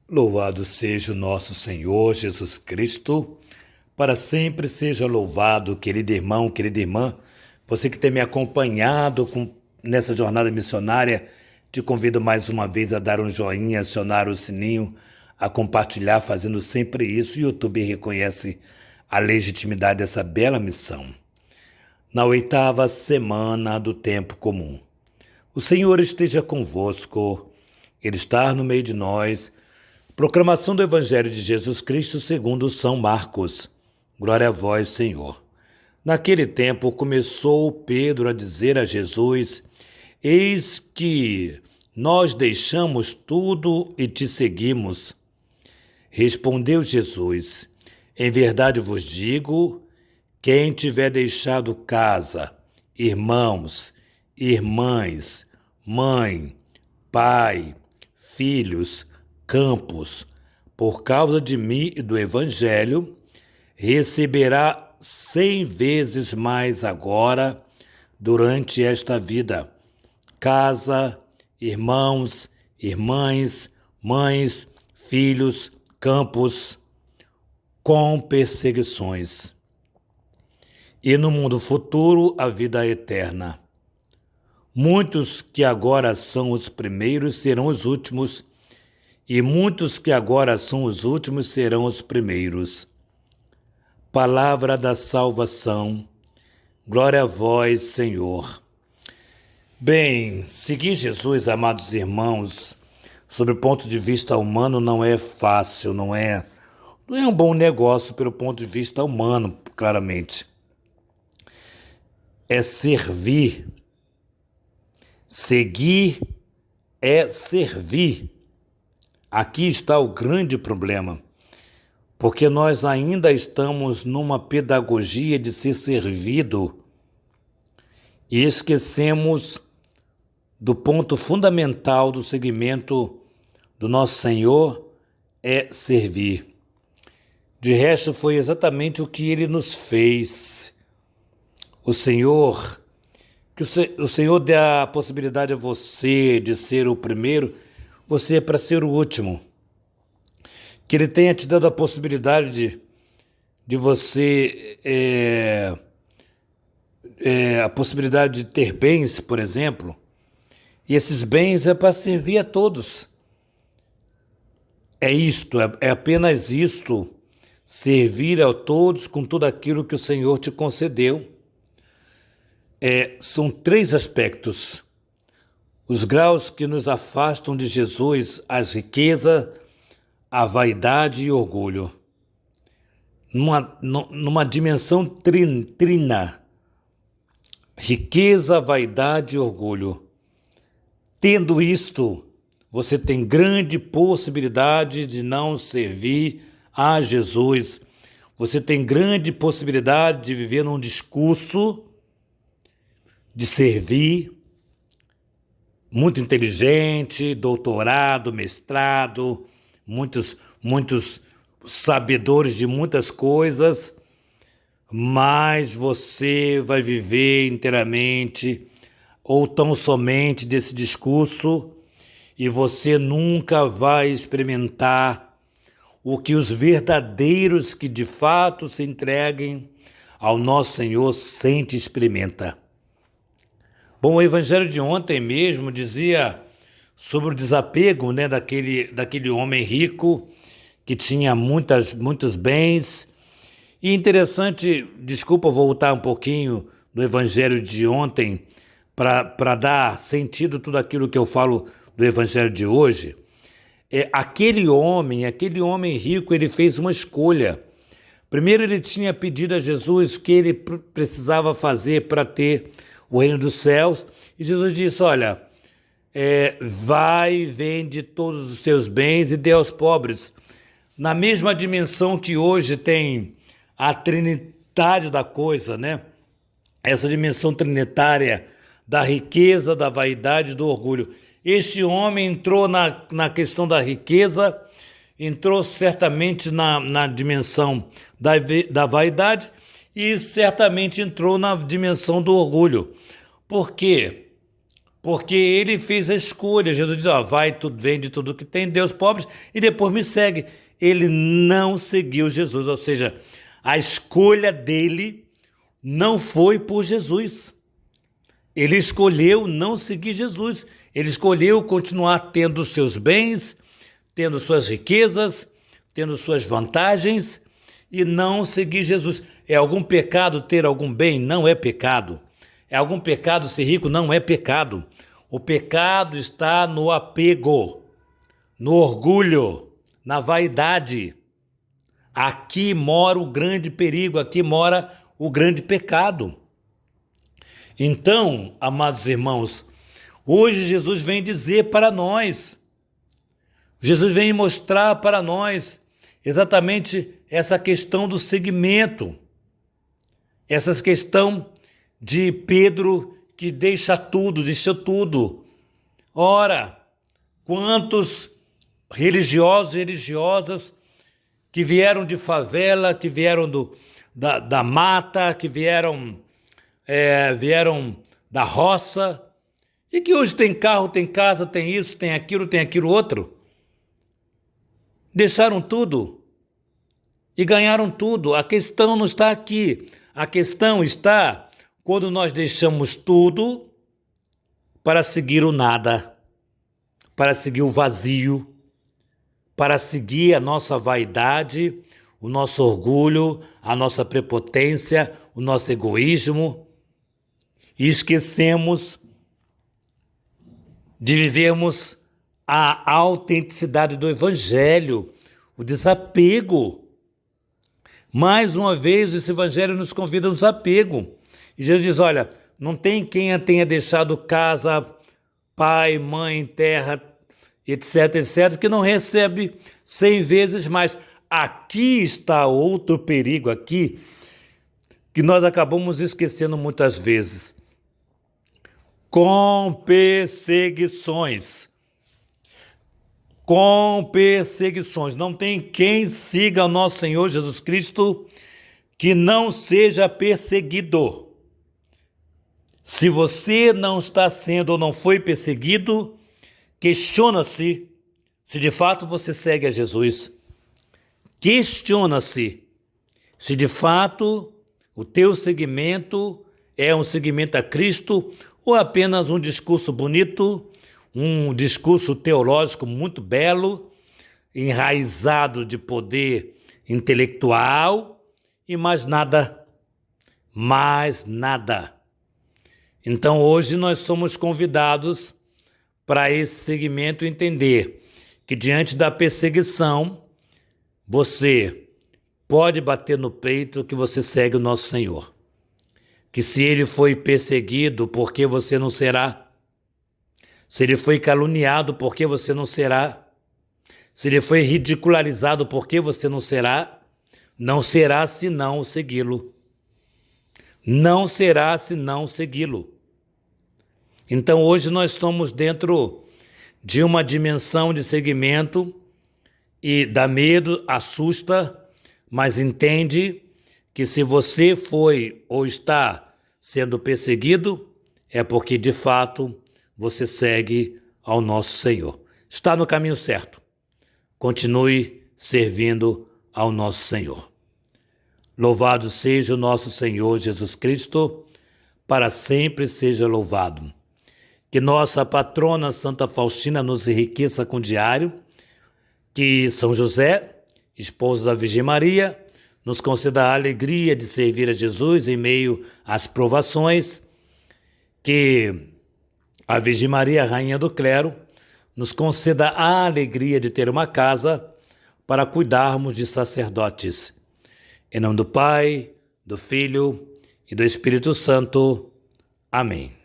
Louvado seja o nosso Senhor Jesus Cristo, para sempre seja louvado, querido irmão, querida irmã. Você que tem me acompanhado nessa jornada missionária, te convido mais uma vez a dar um joinha, acionar o sininho, a compartilhar, fazendo sempre isso. O YouTube reconhece a legitimidade dessa bela missão. Na 8ª semana do tempo comum. O Senhor esteja convosco, Ele está no meio de nós. Proclamação do Evangelho de Jesus Cristo segundo São Marcos. Glória a vós, Senhor. Naquele tempo começou Pedro a dizer a Jesus: Eis que nós deixamos tudo e te seguimos. Respondeu Jesus: Em verdade vos digo, quem tiver deixado casa, irmãos, irmãs, mãe, pai, filhos, campos, por causa de mim e do Evangelho, receberá 100 vezes mais agora, durante esta vida, casa, irmãos, irmãs, mães, filhos, campos, com perseguições. E no mundo futuro, a vida eterna. Muitos que agora são os primeiros serão os últimos, e muitos que agora são os últimos serão os primeiros. Palavra da salvação. Glória a vós, Senhor. Bem, seguir Jesus, amados irmãos, sob o ponto de vista humano, não é fácil, não é um bom negócio pelo ponto de vista humano, claramente. É servir. Seguir é servir. Aqui está o grande problema, porque nós ainda estamos numa pedagogia de ser servido e esquecemos do ponto fundamental do seguimento do nosso Senhor é servir. De resto, foi exatamente o que Ele nos fez. O Senhor dê a possibilidade a você de ser o primeiro, você é para ser o último. Que Ele tenha te dado a possibilidade de você, a possibilidade de ter bens, por exemplo, e esses bens é para servir a todos. É isto, é apenas isto, servir a todos com tudo aquilo que o Senhor te concedeu. São 3 aspectos. Os graus que nos afastam de Jesus, as riquezas, a vaidade e o orgulho. Numa dimensão trina, riqueza, vaidade e orgulho. Tendo isto, você tem grande possibilidade de não servir a Jesus. Você tem grande possibilidade de viver num discurso de servir, muito inteligente, doutorado, mestrado, muitos sabedores de muitas coisas, mas você vai viver inteiramente ou tão somente desse discurso e você nunca vai experimentar o que os verdadeiros que de fato se entreguem ao nosso Senhor sente e experimenta. Bom, o Evangelho de ontem mesmo dizia sobre o desapego, daquele homem rico que tinha muitos bens. E interessante, desculpa voltar um pouquinho do Evangelho de ontem para dar sentido a tudo aquilo que eu falo do Evangelho de hoje. Aquele homem rico, ele fez uma escolha. Primeiro ele tinha pedido a Jesus o que ele precisava fazer para ter o reino dos céus, e Jesus disse: olha, vai, vende todos os teus bens e dê aos pobres. Na mesma dimensão que hoje tem a trindade da coisa, né? Essa dimensão trinitária da riqueza, da vaidade e do orgulho. Este homem entrou na questão da riqueza, entrou certamente na dimensão da vaidade e certamente entrou na dimensão do orgulho. Por quê? porque ele fez a escolha. Jesus diz, vai, tudo, vende tudo que tem, dê aos pobres e depois me segue. Ele não seguiu Jesus, ou seja, a escolha dele não foi por Jesus. Ele escolheu não seguir Jesus. Ele escolheu continuar tendo seus bens, tendo suas riquezas, tendo suas vantagens e não seguir Jesus. É algum pecado ter algum bem? Não é pecado. É algum pecado ser rico? Não é pecado. O pecado está no apego, no orgulho, na vaidade. Aqui mora o grande perigo, aqui mora o grande pecado. Então, amados irmãos, hoje Jesus vem dizer para nós, Jesus vem mostrar para nós exatamente essa questão do seguimento, essa questão de Pedro que deixou tudo. Ora, quantos religiosos e religiosas que vieram de favela, que vieram da mata, que vieram da roça, e que hoje tem carro, tem casa, tem isso, tem aquilo outro. Deixaram tudo e ganharam tudo. A questão não está aqui. A questão está quando nós deixamos tudo para seguir o nada, para seguir o vazio, para seguir a nossa vaidade, o nosso orgulho, a nossa prepotência, o nosso egoísmo, e esquecemos de vivermos a autenticidade do Evangelho, o desapego. Mais uma vez, esse Evangelho nos convida ao desapego. E Jesus diz, olha, não tem quem tenha deixado casa, pai, mãe, terra, etc., que não recebe 100 vezes mais. Aqui está outro perigo aqui, que nós acabamos esquecendo muitas vezes. Com perseguições. Com perseguições. Não tem quem siga o nosso Senhor Jesus Cristo que não seja perseguido. Se você não está sendo ou não foi perseguido, questiona-se se de fato você segue a Jesus. Questiona-se se de fato o teu seguimento é um seguimento a Cristo ou apenas um discurso bonito, um discurso teológico muito belo, enraizado de poder intelectual e mais nada. Mais nada. Então hoje nós somos convidados para esse segmento entender que diante da perseguição você pode bater no peito que você segue o nosso Senhor. Que se ele foi perseguido, por que você não será? Se ele foi caluniado, por que você não será? Se ele foi ridicularizado, por que você não será? Não será senão segui-lo. Não será senão segui-lo. Então hoje nós estamos dentro de uma dimensão de seguimento e dá medo, assusta, mas entende que se você foi ou está sendo perseguido, é porque de fato você segue ao nosso Senhor. Está no caminho certo. Continue servindo ao nosso Senhor. Louvado seja o nosso Senhor Jesus Cristo, para sempre seja louvado. Que nossa patrona Santa Faustina nos enriqueça com diário, que São José, esposo da Virgem Maria, nos conceda a alegria de servir a Jesus em meio às provações, que a Virgem Maria, Rainha do Clero, nos conceda a alegria de ter uma casa para cuidarmos de sacerdotes. Em nome do Pai, do Filho e do Espírito Santo. Amém.